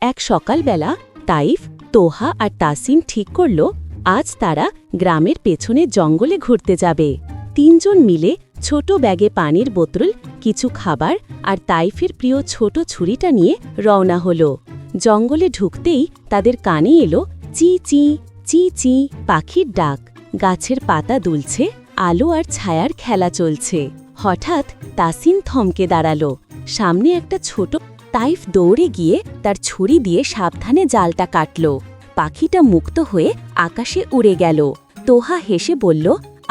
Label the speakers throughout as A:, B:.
A: এক সকালবেলা তাইফ, তোহা আর তাসিন ঠিক করল আজ তারা গ্রামের পেছনে জঙ্গলে ঘুরতে যাবে। তিনজন মিলে ছোট ব্যাগে পানির বোতল, কিছু খাবার আর তাইফের প্রিয় ছোট ছুরিটা নিয়ে রওনা হলো। জঙ্গলে ঢুকতেই তাদের কানে এলো চি চি চি চি পাখির ডাক। গাছের পাতা দুলছে, আলো আর ছায়ার খেলা চলছে। হঠাৎ তাসিন থমকে দাঁড়ালো। সামনে একটা ছোট তাইফ দৌড়ে গিয়ে তার ছুরি দিয়ে সাবধানে জালটা কাটল। পাখিটা মুক্ত হয়ে আকাশে উড়ে গেল। তোহা হেসে বলল,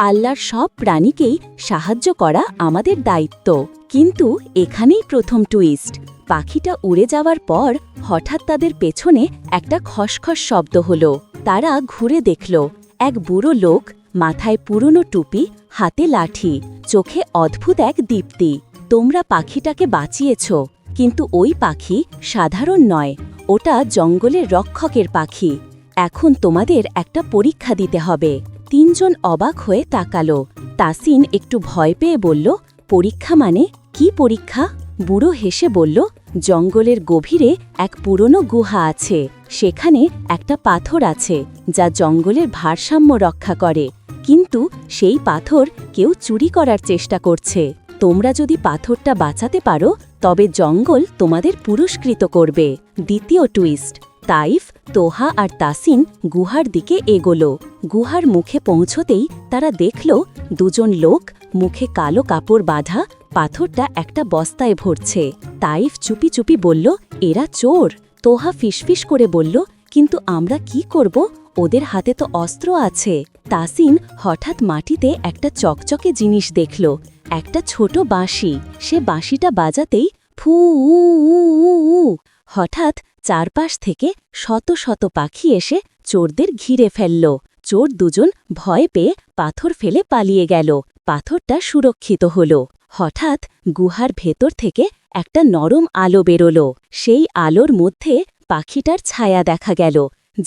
A: আল্লাহর সব প্রাণীকেই সাহায্য করা আমাদের দায়িত্ব। কিন্তু এখানেই প্রথম টুইস্ট। পাখিটা উড়ে যাওয়ার পর হঠাৎ তাদের পেছনে একটা খসখস শব্দ হলো। তারা ঘুরে দেখল এক বুড়ো লোক, মাথায় পুরনো টুপি, হাতে লাঠি, চোখে অদ্ভুত এক দীপ্তি। তোমরা পাখিটাকে বাঁচিয়েছ, কিন্তু ওই পাখি সাধারণ নয়, ওটা জঙ্গলের রক্ষকের পাখি। এখন তোমাদের একটা পরীক্ষা দিতে হবে। তিনজন অবাক হয়ে তাকালো। তাসিন একটু ভয় পেয়ে বলল, পরীক্ষা মানে কি পরীক্ষা? বুড়ো হেসে বলল, জঙ্গলের গভীরে এক পুরনো গুহা আছে। সেখানে একটা পাথর আছে যা জঙ্গলের ভারসাম্য রক্ষা করে, কিন্তু সেই পাথর কেউ চুরি করার চেষ্টা করছে। তোমরা যদি পাথরটা বাঁচাতে পারো তবে জঙ্গল তোমাদের পুরস্কৃত করবে। দ্বিতীয় টুইস্ট। তাইফ, তোহা আর তাসিন গুহার দিকে এগোলো। গুহার মুখে পৌঁছতেই তারা দেখল দুজন লোক, মুখে কালো কাপড় বাঁধা, পাথরটা একটা বস্তায় ভরছে। তাইফ চুপি চুপি বলল, এরা চোর। তোহা ফিসফিস করে বলল, কিন্তু আমরা কি করব? ওদের হাতে তো অস্ত্র আছে। তাসিন হঠাৎ মাটিতে একটা চকচকে জিনিস দেখল, একটা ছোট বাঁশি। সে বাঁশিটা বাজাতেই ফু উ উ উ উ। হঠাৎ চারপাশ থেকে শত শত পাখি এসে চোরদের ঘিরে ফেলল। চোর দুজন ভয় পেয়ে পাথর ফেলে পালিয়ে গেল। পাথরটা সুরক্ষিত হল। হঠাৎ গুহার ভেতর থেকে একটা নরম আলো বেরোল। সেই আলোর মধ্যে পাখিটার ছায়া দেখা গেল,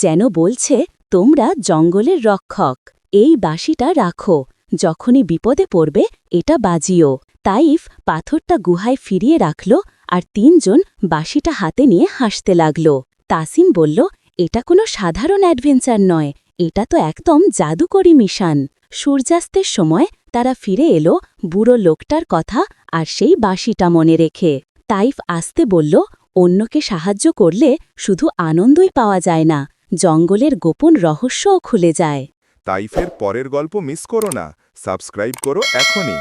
A: যেন বলছে, তোমরা জঙ্গলের রক্ষক। এই বাঁশিটা রাখো, যখনই বিপদে পড়বে এটা বাজিও। তাইফ পাথরটা গুহায় ফিরিয়ে রাখল আর তিনজন বাঁশিটা হাতে নিয়ে হাসতে লাগল। তাসিন বলল, এটা কোনো সাধারণ অ্যাডভেঞ্চার নয়, এটা তো একদম জাদুকরী মিশন। সূর্যাস্তের সময় তারা ফিরে এলো বুড়ো লোকটার কথা আর সেই বাঁশিটা মনে রেখে। তাইফ আসতে বলল, অন্যকে সাহায্য করলে শুধু আনন্দই পাওয়া যায় না, জঙ্গলের গোপন রহস্যও খুলে যায়।
B: তাইফের পরের গল্প মিস করো না, সাবস্ক্রাইব করো এখনই।